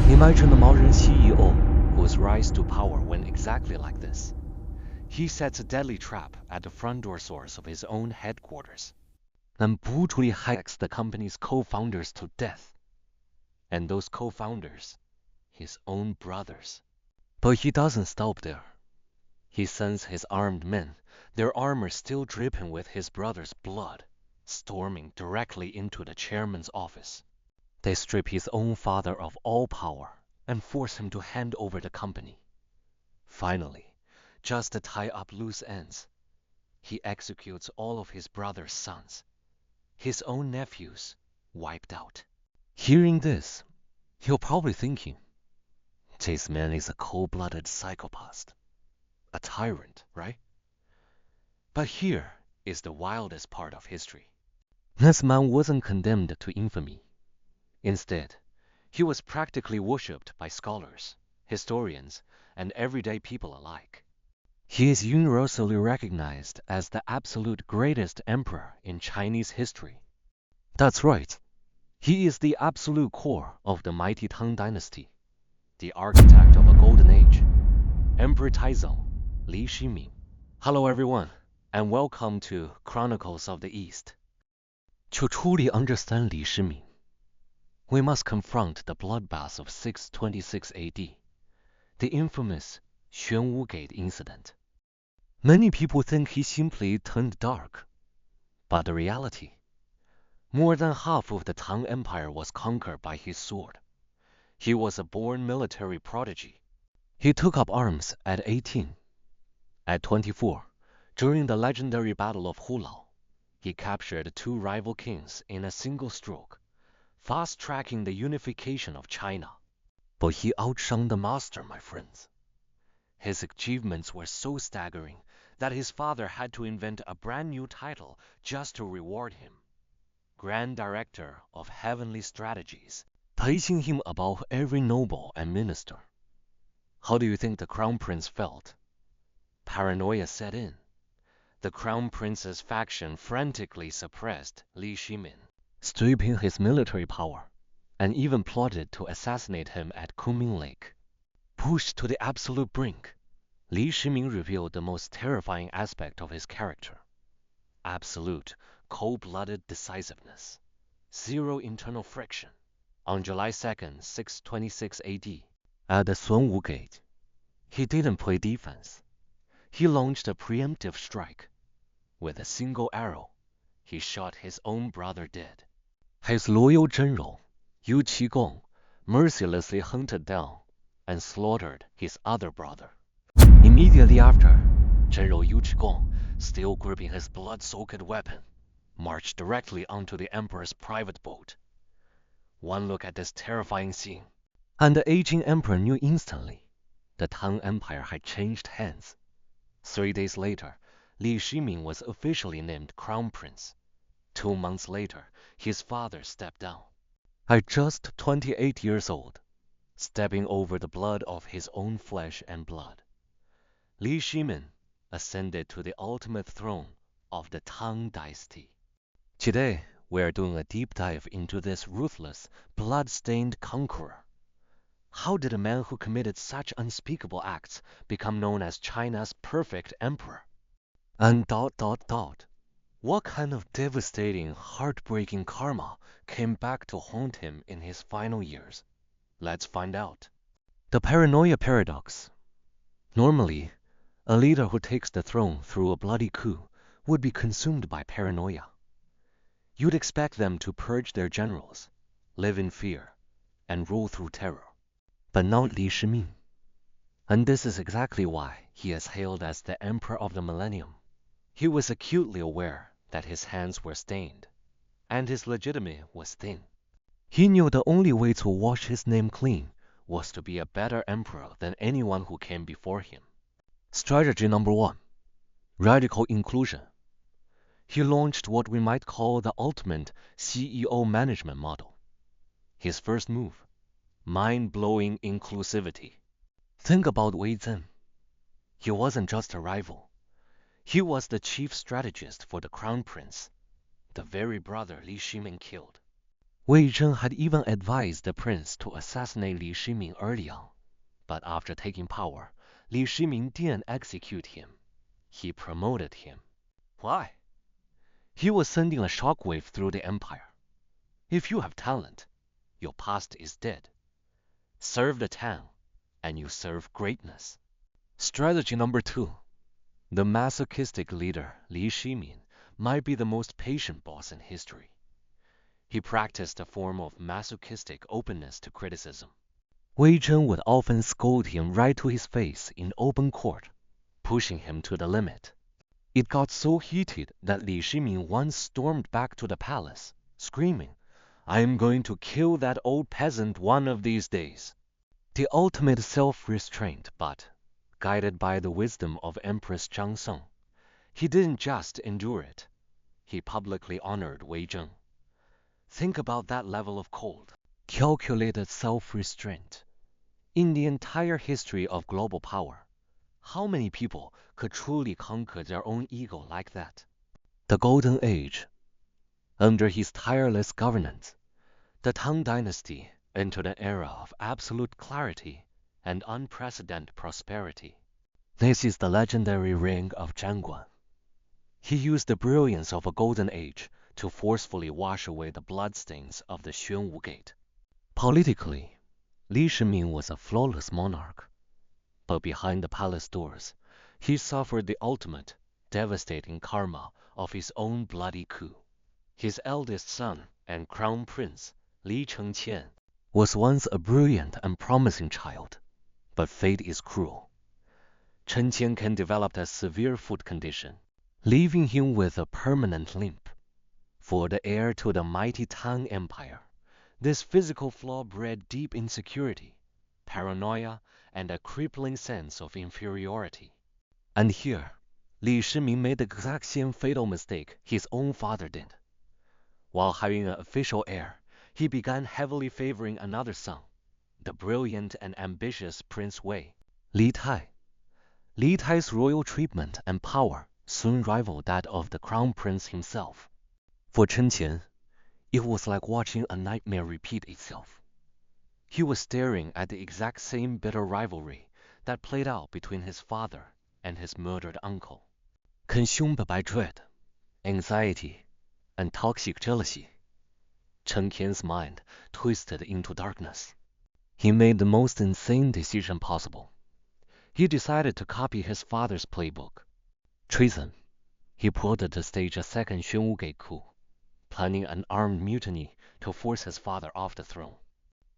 Imagine the modern CEO whose rise to power went exactly like this. He sets a deadly trap at the front door source of his own headquarters, and brutally hacks the company's co-founders to death. And those co-founders, his own brothers. But he doesn't stop there. He sends his armed men, their armor still dripping with his brother's blood, storming directly into the chairman's office. They strip his own father of all power and force him to hand over the company. Finally, just to tie up loose ends, he executes all of his brother's sons, his own nephews, wiped out. Hearing this, you're probably thinking, this man is a cold-blooded psychopath, a tyrant, right? But here is the wildest part of history. This man wasn't condemned to infamy. Instead, he was practically worshipped by scholars, historians, and everyday people alike. He is universally recognized as the absolute greatest emperor in Chinese history. That's right. He is the absolute core of the mighty Tang Dynasty, the architect of a golden age, Emperor Taizong, Shimin. Hello everyone, and welcome to Chronicles of the East. To truly understand Shimin, we must confront the bloodbath of 626 AD, the infamous Xuanwu Gate incident. Many people think he simply turned dark, but the reality, more than half of the Tang Empire was conquered by his sword. He was a born military prodigy. He took up arms at 18. At 24, during the legendary Battle of Hulao, he captured two rival kings in a single stroke, fast-tracking the unification of China. But he outshone the master, my friends. His achievements were so staggering that his father had to invent a brand new title just to reward him. Grand Director of Heavenly Strategies, placing him above every noble and minister. How do you think the Crown Prince felt? Paranoia set in. The Crown Prince's faction frantically suppressed Shimin, stripping his military power, and even plotted to assassinate him at Kunming Lake. Pushed to the absolute brink, Shimin revealed the most terrifying aspect of his character. Absolute, cold-blooded decisiveness. Zero internal friction. On July 2nd, 626 AD, at the Xuanwu Gate, he didn't play defense. He launched a preemptive strike. With a single arrow, he shot his own brother dead. His loyal general, Yu Qigong, mercilessly hunted down and slaughtered his other brother. Immediately after, General Yu Qigong, still gripping his blood-soaked weapon, marched directly onto the emperor's private boat. One look at this terrifying scene, and the aging emperor knew instantly the Tang Empire had changed hands. 3 days later, Shimin was officially named Crown Prince. 2 months later, his father stepped down. At just 28 years old, stepping over the blood of his own flesh and blood, Shimin ascended to the ultimate throne of the Tang Dynasty. Today, we are doing a deep dive into this ruthless, blood-stained conqueror. How did a man who committed such unspeakable acts become known as China's perfect emperor? And what kind of devastating, heartbreaking karma came back to haunt him in his final years? Let's find out. The paranoia paradox. Normally, a leader who takes the throne through a bloody coup would be consumed by paranoia. You'd expect them to purge their generals, live in fear, and rule through terror. But not Shimin. And this is exactly why he is hailed as the Emperor of the Millennium. He was acutely aware that his hands were stained, and his legitimacy was thin. He knew the only way to wash his name clean was to be a better emperor than anyone who came before him. Strategy number 1. Radical inclusion. He launched what we might call the ultimate CEO management model. His first move, mind-blowing inclusivity. Think about Wei Zhen. He wasn't just a rival. He was the chief strategist for the Crown Prince, the very brother Shimin killed. Wei Zheng had even advised the prince to assassinate Li Shimin early on, but after taking power, Li Shimin didn't execute him. He promoted him. Why? He was sending a shockwave through the empire. If you have talent, your past is dead. Serve the Tang, and you serve greatness. Strategy number 2. The masochistic leader, Li Shimin, might be the most patient boss in history. He practiced a form of masochistic openness to criticism. Wei Zheng would often scold him right to his face in open court, pushing him to the limit. It got so heated that Li Shimin once stormed back to the palace, screaming, "I am going to kill that old peasant one of these days." The ultimate self-restraint, but, guided by the wisdom of Empress Zhang, he didn't just endure it. He publicly honored Wei Zheng. Think about that level of cold, calculated self-restraint. In the entire history of global power, how many people could truly conquer their own ego like that? The Golden Age. Under his tireless governance, the Tang Dynasty entered an era of absolute clarity and unprecedented prosperity. This is the legendary reign of Zhangguan. He used the brilliance of a golden age to forcefully wash away the bloodstains of the Xuanwu Gate. Politically, Li Shimin was a flawless monarch, but behind the palace doors, he suffered the ultimate, devastating karma of his own bloody coup. His eldest son and crown prince, Li Chengqian, was once a brilliant and promising child, but fate is cruel. Chengqian can develop a severe foot condition, leaving him with a permanent limp. For the heir to the mighty Tang Empire, this physical flaw bred deep insecurity, paranoia, and a crippling sense of inferiority. And here, Li Shimin made the exact same fatal mistake his own father did. While having an official heir, he began heavily favoring another son, the brilliant and ambitious Prince Wei, Li Tai. Li Tai's royal treatment and power soon rivaled that of the crown prince himself. For Chen Qian, it was like watching a nightmare repeat itself. He was staring at the exact same bitter rivalry that played out between his father and his murdered uncle. Consumed by dread, anxiety, and toxic jealousy, Chen Qian's mind twisted into darkness. He made the most insane decision possible. He decided to copy his father's playbook. Treason. He plotted to stage a second Xuanwu Gate coup, planning an armed mutiny to force his father off the throne.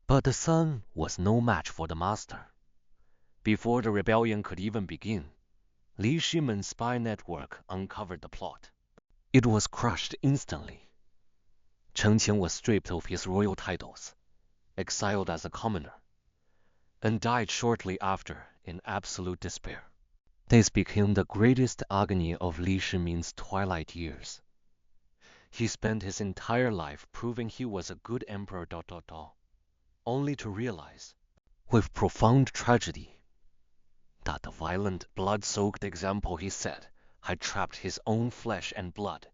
But the son was no match for the master. Before the rebellion could even begin, Li Shimin's spy network uncovered the plot. It was crushed instantly. Chen Qian was stripped of his royal titles, exiled as a commoner, and died shortly after in absolute despair. This became the greatest agony of Li Shimin's twilight years. He spent his entire life proving he was a good emperor, only to realize, with profound tragedy, that the violent, blood-soaked example he set had trapped his own flesh and blood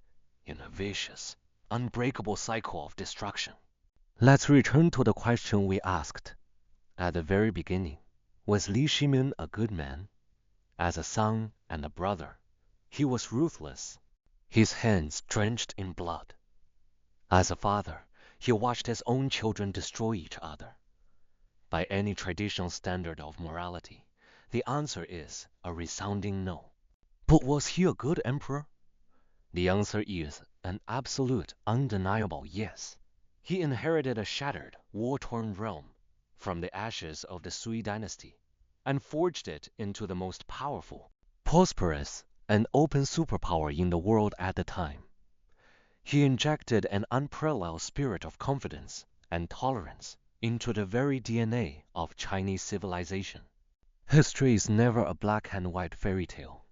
in a vicious, unbreakable cycle of destruction. Let's return to the question we asked at the very beginning. Was Li Shimin a good man? As a son and a brother, he was ruthless, his hands drenched in blood. As a father, he watched his own children destroy each other. By any traditional standard of morality, the answer is a resounding no. But was he a good emperor? The answer is an absolute, undeniable yes. He inherited a shattered, war-torn realm from the ashes of the Sui dynasty and forged it into the most powerful, prosperous, and open superpower in the world at the time. He injected an unparalleled spirit of confidence and tolerance into the very DNA of Chinese civilization. History is never a black and white fairy tale.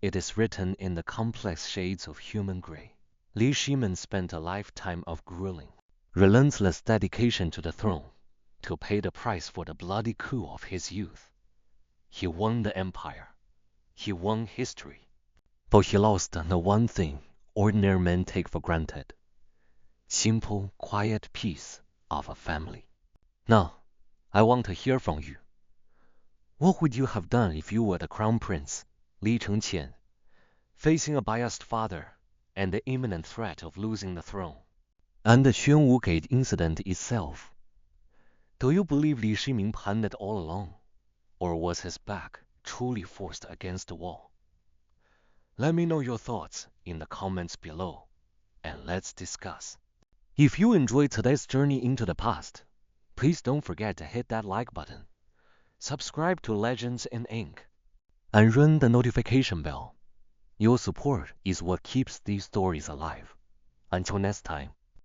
It is written in the complex shades of human gray. Li Shimin spent a lifetime of grueling, relentless dedication to the throne to pay the price for the bloody coup of his youth. He won the empire. He won history. But he lost the one thing ordinary men take for granted: simple, quiet peace of a family. Now, I want to hear from you. What would you have done if you were the crown prince, Li Chengqian, facing a biased father and the imminent threat of losing the throne? And the Xuanwu Gate incident itself. Do you believe Li Shimin planned it all along, or was his back truly forced against the wall? Let me know your thoughts in the comments below, and let's discuss. If you enjoyed today's journey into the past, please don't forget to hit that like button, subscribe to Legends in Ink, and ring the notification bell. Your support is what keeps these stories alive. Until next time.